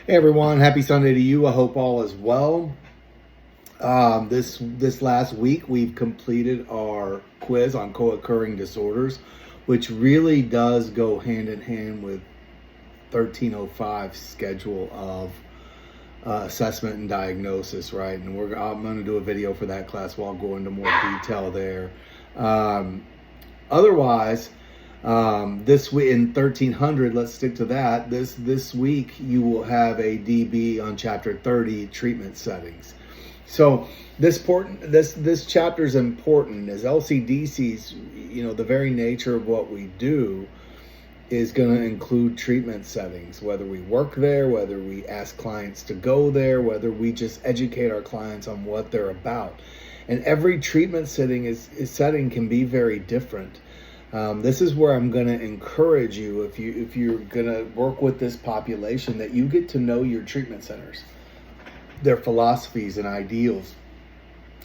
Hey everyone, happy Sunday to you. I hope all is well. This last week we've completed our quiz on co-occurring disorders, which really does go hand in hand with 1305 schedule of assessment and diagnosis, right? And I'm going to do a video for that class where I'll go into more detail there. Otherwise, this week in 1300, let's stick to that. This week you will have a DB on chapter 30, treatment settings. So this chapter is important as LCDC's, the very nature of what we do is going to include treatment settings, whether we work there, whether we ask clients to go there, whether we just educate our clients on what they're about. And every treatment setting can be very different. This is where I'm going to encourage you, if you're going to work with this population, that you get to know your treatment centers, their philosophies and ideals,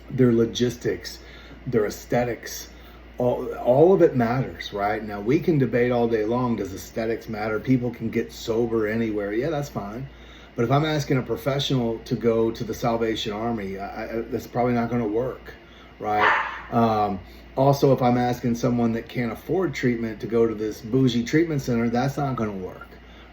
their logistics, their aesthetics. All of it matters, right? Now, we can debate all day long, does aesthetics matter? People can get sober anywhere. Yeah, that's fine. But if I'm asking a professional to go to the Salvation Army, that's probably not going to work, right? Also, if I'm asking someone that can't afford treatment to go to this bougie treatment center, that's not going to work,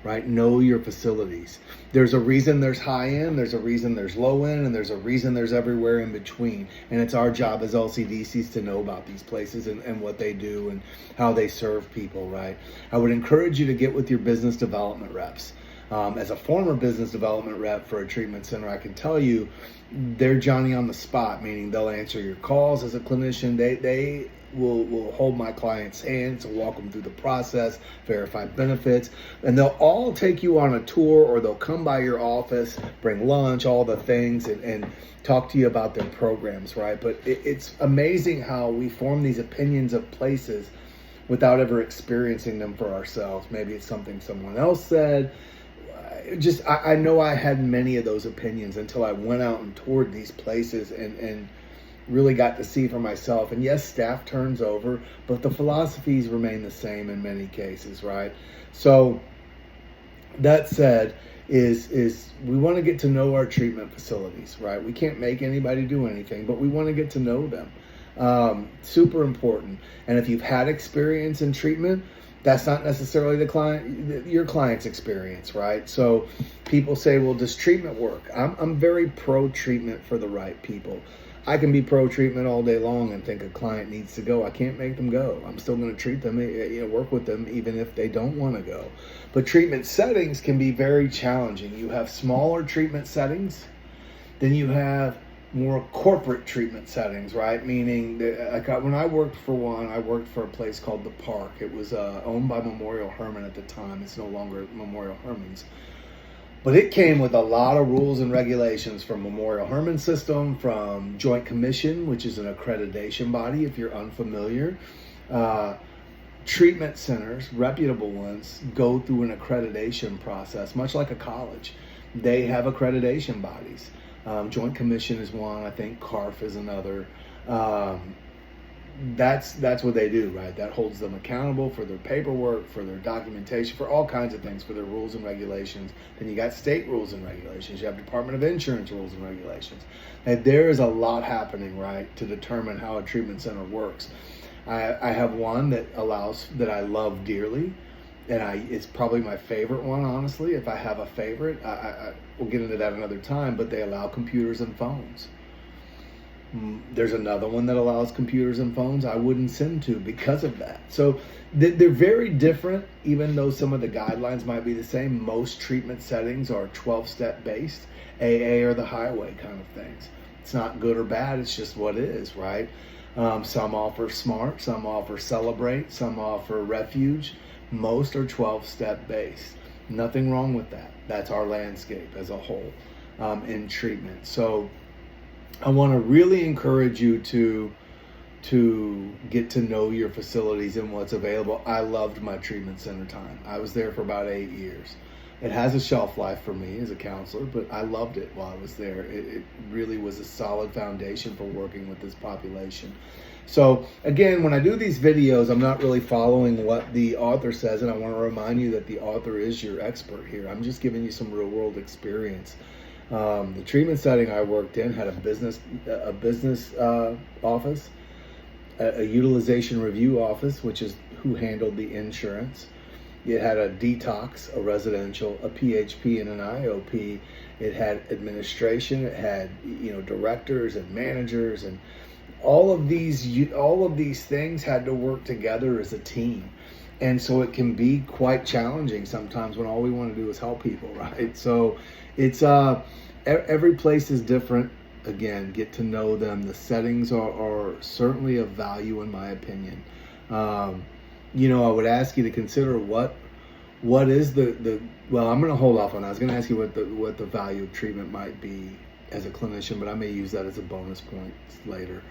right? Know your facilities. There's a reason there's high end, there's a reason there's low end, and there's a reason there's everywhere in between. And it's our job as LCDCs to know about these places and what they do and how they serve people, right? I would encourage you to get with your business development reps. As a former business development rep for a treatment center, I can tell you they're Johnny on the spot, meaning they'll answer your calls as a clinician. They will hold my client's hands to walk them through the process, verify benefits, and they'll all take you on a tour, or they'll come by your office, bring lunch, all the things, and talk to you about their programs, right? But it's amazing how we form these opinions of places without ever experiencing them for ourselves. Maybe it's something someone else said. I know I had many of those opinions until I went out and toured these places and really got to see for myself. And yes, staff turns over, but the philosophies remain the same in many cases, right? So that said, is we want to get to know our treatment facilities, right? We can't make anybody do anything, but we want to get to know them. Super important. And if you've had experience in treatment, that's not necessarily your client's experience, right? So people say, well, does treatment work? I'm very pro-treatment for the right people. I can be pro-treatment all day long and think a client needs to go. I can't make them go. I'm still going to treat them, work with them, even if they don't want to go. But treatment settings can be very challenging. You have smaller treatment settings, then you have more corporate treatment settings, right? Meaning, when I worked for one, I worked for a place called The Park. It was owned by Memorial Hermann at the time. It's no longer Memorial Hermann's. But it came with a lot of rules and regulations from Memorial Hermann system, from Joint Commission, which is an accreditation body, if you're unfamiliar. Treatment centers, reputable ones, go through an accreditation process, much like a college. They have accreditation bodies. Joint Commission is one, I think CARF is another. That's what they do, right? That holds them accountable for their paperwork, for their documentation, for all kinds of things, for their rules and regulations. Then you got state rules and regulations. You have Department of Insurance rules and regulations. And there is a lot happening, right, to determine how a treatment center works. I have one that I love dearly, and it's probably my favorite one, honestly. If I have a favorite, we'll get into that another time, but they allow computers and phones. There's another one that allows computers and phones I wouldn't send to because of that. So they're very different, even though some of the guidelines might be the same. Most treatment settings are 12-step based, AA or the highway kind of things. It's not good or bad, it's just what it is, right? Some offer SMART, some offer Celebrate, some offer Refuge. Most are 12-step based. Nothing wrong with that. That's our landscape as a whole in treatment. So I want to really encourage you to get to know your facilities and what's available. I loved my treatment center time. I was there for about 8 years. It has a shelf life for me as a counselor, but I loved it while I was there. It really was a solid foundation for working with this population. So again, when I do these videos, I'm not really following what the author says, and I want to remind you that the author is your expert here. I'm just giving you some real world experience. The treatment setting I worked in had a business office, a utilization review office, which is who handled the insurance. It had a detox, a residential, a PHP, and an IOP. It had administration. It had directors and managers, and all of these things had to work together as a team. And so it can be quite challenging sometimes when all we want to do is help people, right? So it's every place is different. Again, get to know them. The settings are certainly of value in my opinion. I would ask you to consider what is well, I'm going to hold off on that. I was going to ask you what the value of treatment might be as a clinician, but I may use that as a bonus point later.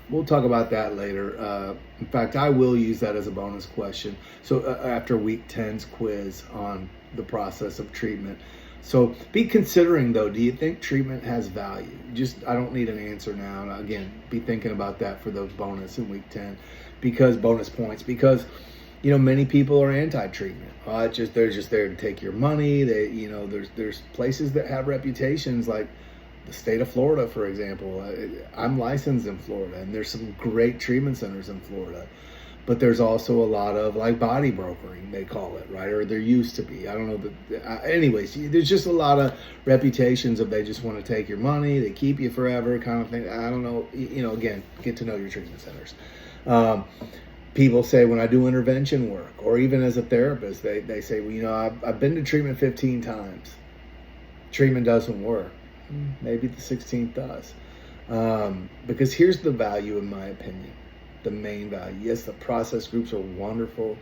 We'll talk about that later. In fact, I will use that as a bonus question. So after week 10's quiz on the process of treatment. So be considering though, do you think treatment has value? I don't need an answer now. And again, be thinking about that for those bonus in week 10, because bonus points, because many people are anti-treatment. They're just there to take your money. There's places that have reputations like the state of Florida, for example. I'm licensed in Florida, and there's some great treatment centers in Florida. But there's also a lot of like body brokering, they call it, right? Or there used to be. I don't know. Anyways, there's just a lot of reputations of they just want to take your money, they keep you forever kind of thing. I don't know. Again, get to know your treatment centers. People say when I do intervention work, or even as a therapist, they say, well, I've been to treatment 15 times. Treatment doesn't work. Maybe the 16th does. Because here's the value, in my opinion, the main value. Yes, the process groups are wonderful.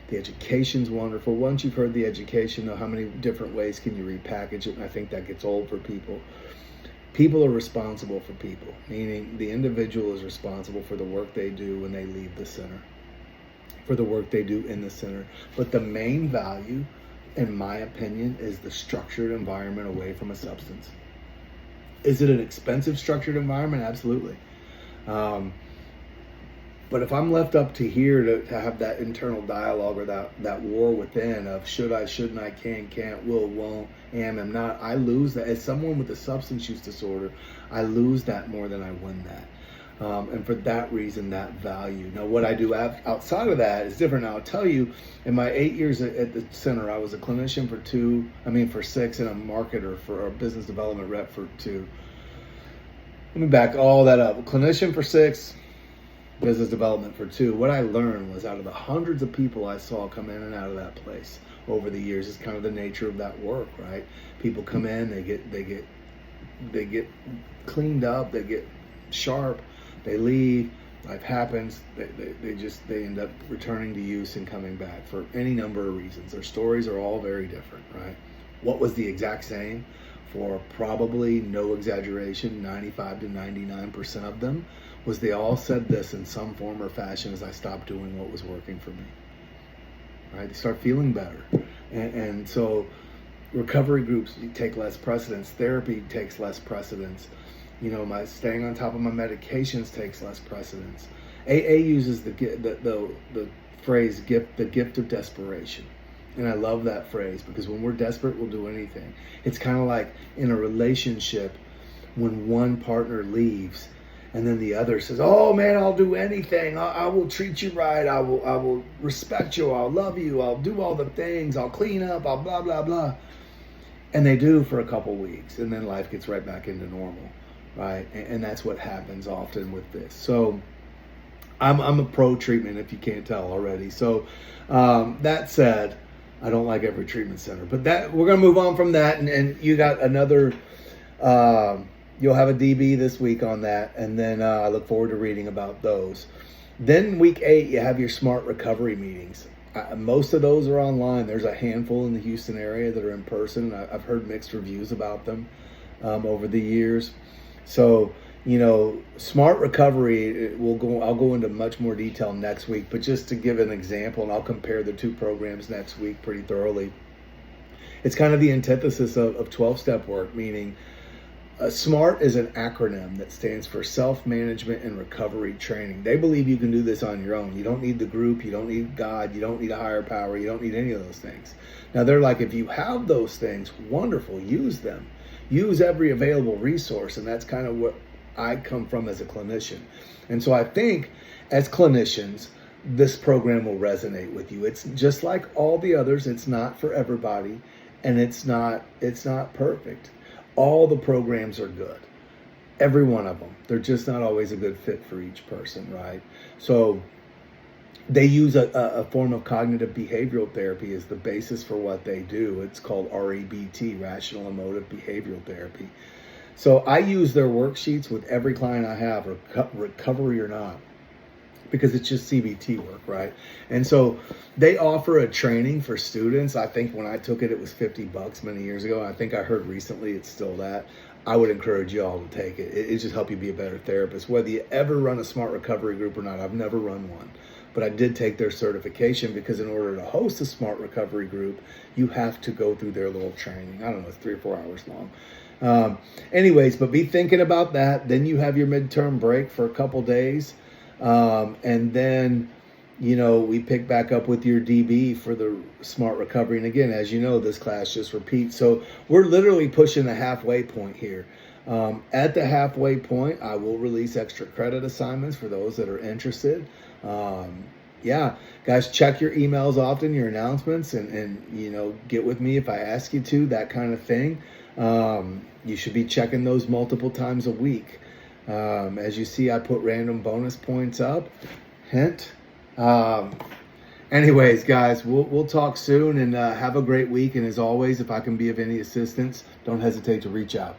The education's wonderful. Once you've heard the education, how many different ways can you repackage it? And I think that gets old for people. People are responsible for people, meaning the individual is responsible for the work they do when they leave the center, for the work they do in the center. But the main value, in my opinion, is the structured environment away from a substance. Is it an expensive structured environment? Absolutely. But if I'm left up to here to have that internal dialogue or that war within of should I, shouldn't I, can, can't, will, won't, am not, I lose that. As someone with a substance use disorder, I lose that more than I win that. And for that reason, that value. Now, what I do outside of that is different. Now, I'll tell you, in my 8 years at the center, I was a clinician for 6, and a marketer for a business development rep for 2. Let me back all that up. A clinician for 6, business development for 2. What I learned was, out of the hundreds of people I saw come in and out of that place over the years, is kind of the nature of that work, right? People come in, they get cleaned up, they get sharp, they leave, life happens, they end up returning to use and coming back for any number of reasons. Their stories are all very different, right? What was the exact same for probably, no exaggeration, 95 to 99% of them was they all said this in some form or fashion: as I stopped doing what was working for me, right? They start feeling better. And so recovery groups take less precedence. Therapy takes less precedence. My staying on top of my medications takes less precedence. AA uses the phrase the gift of desperation. And I love that phrase, because when we're desperate, we'll do anything. It's kind of like in a relationship when one partner leaves and then the other says, oh man, I'll do anything. I will treat you right. I will respect you. I'll love you. I'll do all the things. I'll clean up. I'll blah, blah, blah. And they do for a couple weeks, and then life gets right back into normal, right? And that's what happens often with this. So I'm a pro treatment, if you can't tell already. So that said, I don't like every treatment center, but we're going to move on from that. And you got another, you'll have a DB this week on that. And then I look forward to reading about those. Then week 8, you have your smart recovery meetings. Most of those are online. There's a handful in the Houston area that are in person. I've heard mixed reviews about them over the years. So, smart recovery, I'll go into much more detail next week, but just to give an example, and I'll compare the 2 programs next week pretty thoroughly. It's kind of the antithesis of 12-step work, meaning SMART is an acronym that stands for Self-Management and Recovery Training. They believe you can do this on your own. You don't need the group, you don't need God, you don't need a higher power, you don't need any of those things. Now they're like, if you have those things, wonderful, use them. Use every available resource, and that's kind of what I come from as a clinician. And so I think as clinicians, this program will resonate with you. It's just like all the others, it's not for everybody, and it's not perfect. All the programs are good, every one of them. They're just not always a good fit for each person, right? So they use a form of cognitive behavioral therapy as the basis for what they do. It's called REBT, Rational Emotive Behavioral Therapy. So I use their worksheets with every client I have, recovery or not, because it's just CBT work, right? And so they offer a training for students. I think when I took it, it was $50 many years ago. I think I heard recently it's still that. I would encourage you all to take it. It just help you be a better therapist. Whether you ever run a smart recovery group or not, I've never run one, but I did take their certification, because in order to host a smart recovery group, you have to go through their little training. I don't know, it's 3 or 4 hours long. Anyways, but be thinking about that. Then you have your midterm break for a couple days. And then, we pick back up with your DB for the smart recovery. And again, as you know, this class just repeats. So we're literally pushing the halfway point here. At the halfway point, I will release extra credit assignments for those that are interested. Yeah, guys, check your emails often, your announcements, and get with me if I ask you to, that kind of thing. You should be checking those multiple times a week. As you see, I put random bonus points up. Hint. Anyways, guys, we'll talk soon, and have a great week. And as always, if I can be of any assistance, don't hesitate to reach out.